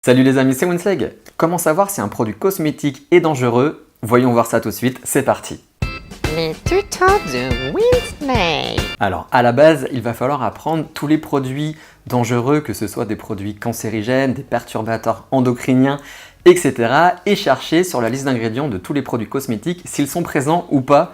Salut les amis, c'est Winsleg. Comment savoir si un produit cosmétique est dangereux? Voyons voir ça tout de suite, c'est parti. Les tutos de Winsleg. Alors, à la base, il va falloir apprendre tous les produits dangereux, que ce soit des produits cancérigènes, des perturbateurs endocriniens, etc. et chercher sur la liste d'ingrédients de tous les produits cosmétiques s'ils sont présents ou pas.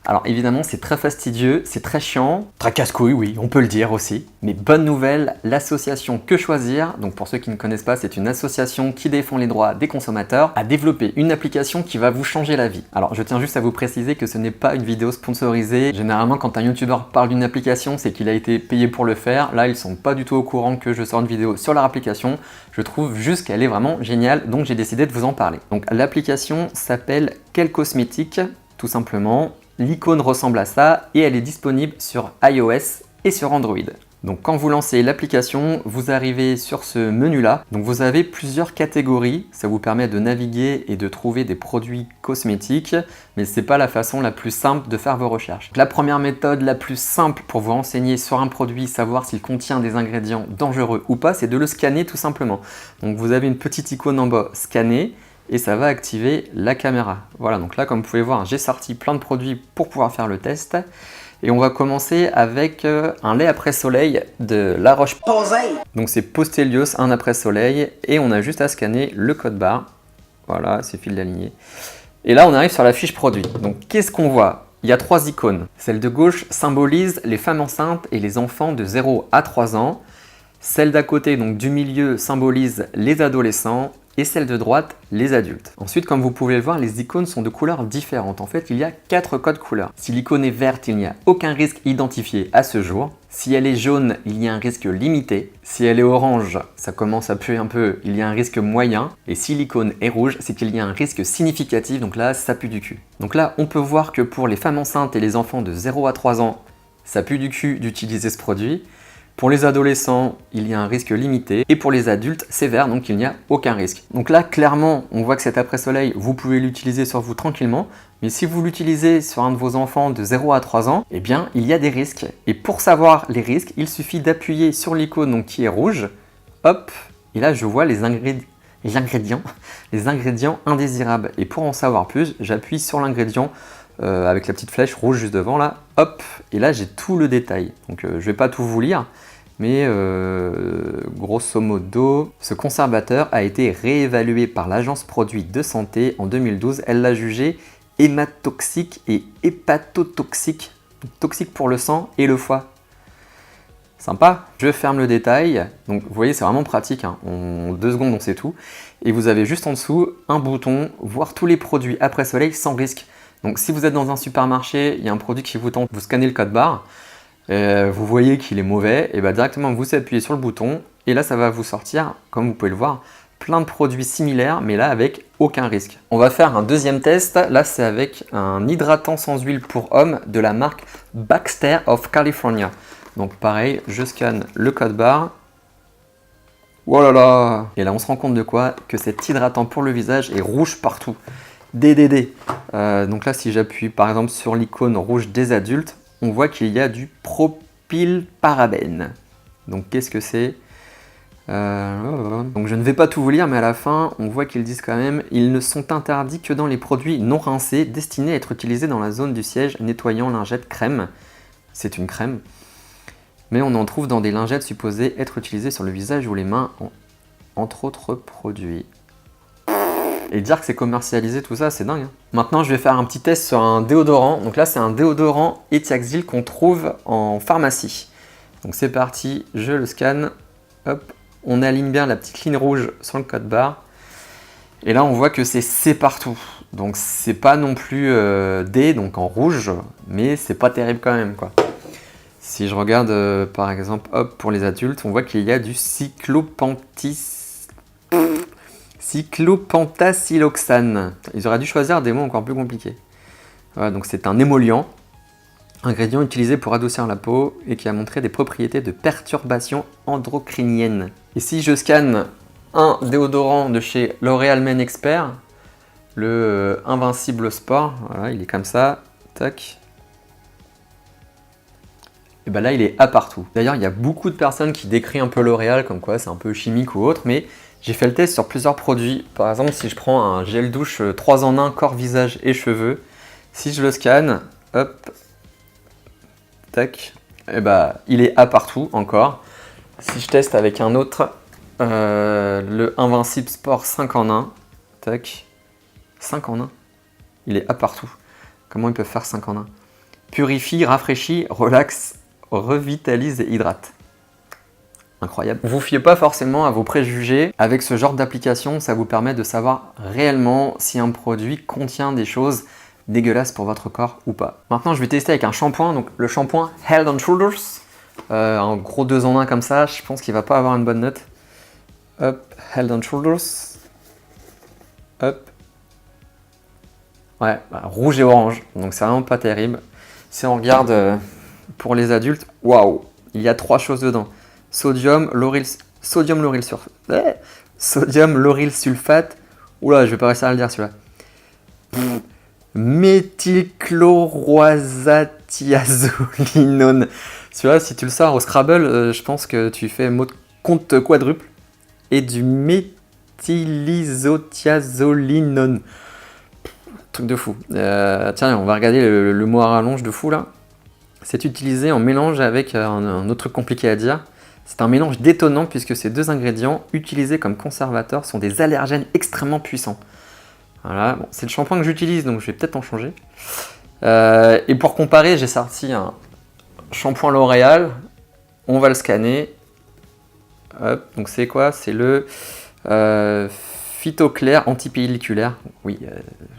Alors évidemment, c'est très fastidieux, c'est très chiant, très casse-couille, oui, on peut le dire aussi. Mais bonne nouvelle, l'association Que Choisir, donc pour ceux qui ne connaissent pas, c'est une association qui défend les droits des consommateurs, a développé une application qui va vous changer la vie. Alors je tiens juste à vous préciser que ce n'est pas une vidéo sponsorisée. Généralement, quand un youtubeur parle d'une application, c'est qu'il a été payé pour le faire. Là, ils sont pas du tout au courant que je sors une vidéo sur leur application. Je trouve juste qu'elle est vraiment géniale, donc j'ai décidé de vous en parler. Donc l'application s'appelle Quel Cosmétique, tout simplement. L'icône ressemble à ça et elle est disponible sur iOS et sur Android. Donc quand vous lancez l'application, vous arrivez sur ce menu-là. Donc vous avez plusieurs catégories, ça vous permet de naviguer et de trouver des produits cosmétiques, mais c'est pas la façon la plus simple de faire vos recherches. La première méthode la plus simple pour vous renseigner sur un produit, savoir s'il contient des ingrédients dangereux ou pas, c'est de le scanner tout simplement. Donc vous avez une petite icône en bas, scanner, et ça va activer la caméra. Voilà, donc là comme vous pouvez voir, j'ai sorti plein de produits pour pouvoir faire le test. Et on va commencer avec un lait après soleil de La Roche-Posay. Donc c'est Postelios, un après soleil, et on a juste à scanner le code barre. Voilà, il suffit de l'aligner. Et là on arrive sur la fiche produit. Donc qu'est-ce qu'on voit? Il y a 3 icônes. Celle de gauche symbolise les femmes enceintes et les enfants de 0 à 3 ans. Celle d'à côté, donc du milieu, symbolise les adolescents. Et celle de droite, les adultes. Ensuite, comme vous pouvez le voir, les icônes sont de couleurs différentes. En fait, il y a 4 codes couleurs. Si l'icône est verte, il n'y a aucun risque identifié à ce jour. Si elle est jaune, il y a un risque limité. Si elle est orange, ça commence à puer un peu, il y a un risque moyen. Et si l'icône est rouge, c'est qu'il y a un risque significatif, donc là, ça pue du cul. Donc là, on peut voir que pour les femmes enceintes et les enfants de 0 à 3 ans, ça pue du cul d'utiliser ce produit. Pour les adolescents, il y a un risque limité et pour les adultes, c'est vert, donc il n'y a aucun risque. Donc là, clairement, on voit que cet après-soleil, vous pouvez l'utiliser sur vous tranquillement, mais si vous l'utilisez sur un de vos enfants de 0 à 3 ans, eh bien, il y a des risques. Et pour savoir les risques, il suffit d'appuyer sur l'icône donc qui est rouge, hop, et là, je vois les ingrédients indésirables. Et pour en savoir plus, j'appuie sur l'ingrédient avec la petite flèche rouge juste devant là, hop, et là j'ai tout le détail. Donc je vais pas tout vous lire, mais grosso modo, ce conservateur a été réévalué par l'Agence Produits de Santé en 2012. Elle l'a jugé hématotoxique et hépatotoxique, toxique pour le sang et le foie. Sympa. Je ferme le détail. Donc vous voyez, c'est vraiment pratique, hein. En 2 secondes on sait tout. Et vous avez juste en dessous un bouton, voir tous les produits après soleil sans risque. Donc si vous êtes dans un supermarché, il y a un produit qui vous tente, vous scannez le code barre, vous voyez qu'il est mauvais, et bien directement vous appuyez sur le bouton, et là ça va vous sortir, comme vous pouvez le voir, plein de produits similaires, mais là avec aucun risque. On va faire un deuxième test, là c'est avec un hydratant sans huile pour hommes de la marque Baxter of California. Donc pareil, je scanne le code barre. Oh là là! Et là on se rend compte de quoi? Que cet hydratant pour le visage est rouge partout. DDD. Donc là, si j'appuie par exemple sur l'icône rouge des adultes, on voit qu'il y a du propylparabène. Donc qu'est-ce que c'est? Donc je ne vais pas tout vous lire, mais à la fin, on voit qu'ils disent quand même: ils ne sont interdits que dans les produits non rincés destinés à être utilisés dans la zone du siège nettoyant lingette crème. C'est une crème. Mais on en trouve dans des lingettes supposées être utilisées sur le visage ou les mains, entre autres produits. Et dire que c'est commercialisé, tout ça, c'est dingue, hein. Maintenant, je vais faire un petit test sur un déodorant. Donc là, c'est un déodorant Etiaxil qu'on trouve en pharmacie. Donc c'est parti, je le scanne. Hop, on aligne bien la petite ligne rouge sur le code barre. Et là, on voit que c'est C partout. Donc c'est pas non plus D, donc en rouge, mais c'est pas terrible quand même, quoi. Si je regarde par exemple, hop, pour les adultes, on voit qu'il y a du cyclopentasiloxane. Ils auraient dû choisir des mots encore plus compliqués. Voilà, donc c'est un émollient, ingrédient utilisé pour adoucir la peau et qui a montré des propriétés de perturbation endocrinienne. Et si je scanne un déodorant de chez L'Oréal Men Expert, le Invincible Sport, voilà, il est comme ça, tac. Et ben là, il est A partout. D'ailleurs, il y a beaucoup de personnes qui décrivent un peu L'Oréal comme quoi c'est un peu chimique ou autre, mais J'ai fait le test sur plusieurs produits. Par exemple, si je prends un gel douche 3 en 1 corps, visage et cheveux, si je le scanne, hop, tac, et bah, il est à partout encore. Si je teste avec un autre, le Invincible Sport 5 en 1, tac, 5 en 1, il est à partout. Comment ils peuvent faire 5 en 1? Purifie, rafraîchit, relaxe, revitalise et hydrate. Incroyable. Vous fiez pas forcément à vos préjugés. Avec ce genre d'application, ça vous permet de savoir réellement si un produit contient des choses dégueulasses pour votre corps ou pas. Maintenant, je vais tester avec un shampoing. Donc, le shampoing Head and Shoulders. Un gros 2 en 1 comme ça. Je pense qu'il va pas avoir une bonne note. Hop, Head and Shoulders. Hop. Ouais, bah, rouge et orange. Donc, c'est vraiment pas terrible. Si on regarde pour les adultes, waouh, il y a 3 choses dedans. Sodium lauryl sulfate. Oula, je vais pas réussir à le dire celui-là. Méthylchloroazathiolinone. Celui-là, si tu le sors au Scrabble, je pense que tu fais mot de compte quadruple. Et du méthylisothiazolinone. Truc de fou. Tiens, on va regarder le mot à rallonge de fou là. C'est utilisé en mélange avec un autre truc compliqué à dire. C'est un mélange détonnant puisque ces 2 ingrédients utilisés comme conservateurs sont des allergènes extrêmement puissants. Voilà, bon, c'est le shampoing que j'utilise donc je vais peut-être en changer. Et pour comparer, j'ai sorti un shampoing L'Oréal. On va le scanner. Hop, donc c'est quoi? C'est le Phytoclair antipelliculaire. Oui,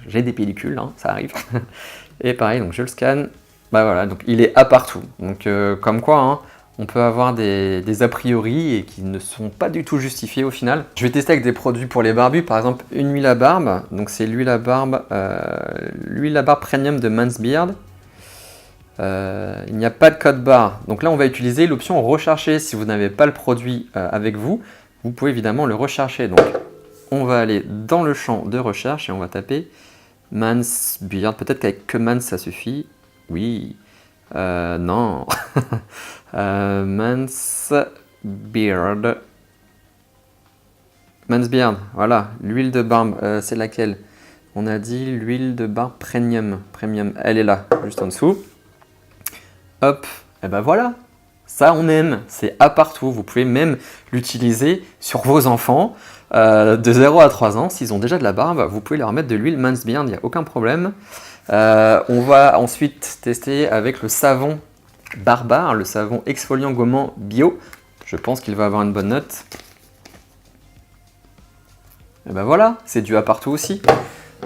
j'ai des pellicules, hein, ça arrive. Et pareil, donc je le scanne. Bah voilà, donc il est à partout. Donc comme quoi, hein, on peut avoir des a priori et qui ne sont pas du tout justifiés au final. Je vais tester avec des produits pour les barbus, par exemple une huile à barbe. Donc c'est l'huile à barbe premium de Man's Beard. Il n'y a pas de code barre. Donc là on va utiliser l'option rechercher. Si vous n'avez pas le produit avec vous, vous pouvez évidemment le rechercher. Donc on va aller dans le champ de recherche et on va taper Man's Beard. Peut-être qu'avec que Man's ça suffit. Oui. Non. Man's Beard. Man's Beard, voilà, l'huile de barbe, c'est laquelle? On a dit l'huile de barbe premium. Elle est là, juste en dessous. Hop, et ben voilà, ça on aime, c'est à partout. Vous pouvez même l'utiliser sur vos enfants de 0 à 3 ans. S'ils ont déjà de la barbe, vous pouvez leur mettre de l'huile Man's Beard, il n'y a aucun problème. On va ensuite tester avec le savon Barbare, le savon exfoliant gommant bio. Je pense qu'il va avoir une bonne note. Et ben voilà, c'est du à partout aussi.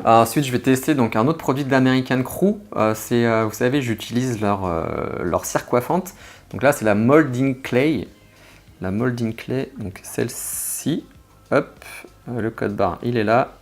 Ensuite, je vais tester donc un autre produit de l'American Crew. Vous savez, j'utilise leur cire coiffante. Donc là, c'est la Molding Clay. La Molding Clay, donc celle-ci. Hop, le code barre, il est là.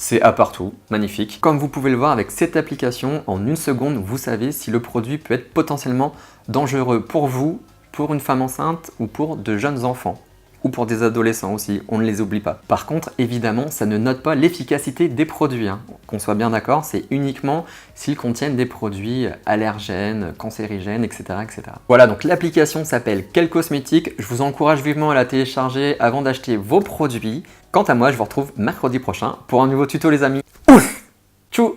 C'est à partout, magnifique. Comme vous pouvez le voir avec cette application, en 1 seconde, vous savez si le produit peut être potentiellement dangereux pour vous, pour une femme enceinte ou pour de jeunes enfants. Ou pour des adolescents aussi, on ne les oublie pas. Par contre, évidemment, ça ne note pas l'efficacité des produits. Hein. Qu'on soit bien d'accord, c'est uniquement s'ils contiennent des produits allergènes, cancérigènes, etc. etc. Voilà, donc l'application s'appelle Quel Cosmétique. Je vous encourage vivement à la télécharger avant d'acheter vos produits. Quant à moi, je vous retrouve mercredi prochain pour un nouveau tuto les amis. Ouf! Tchou!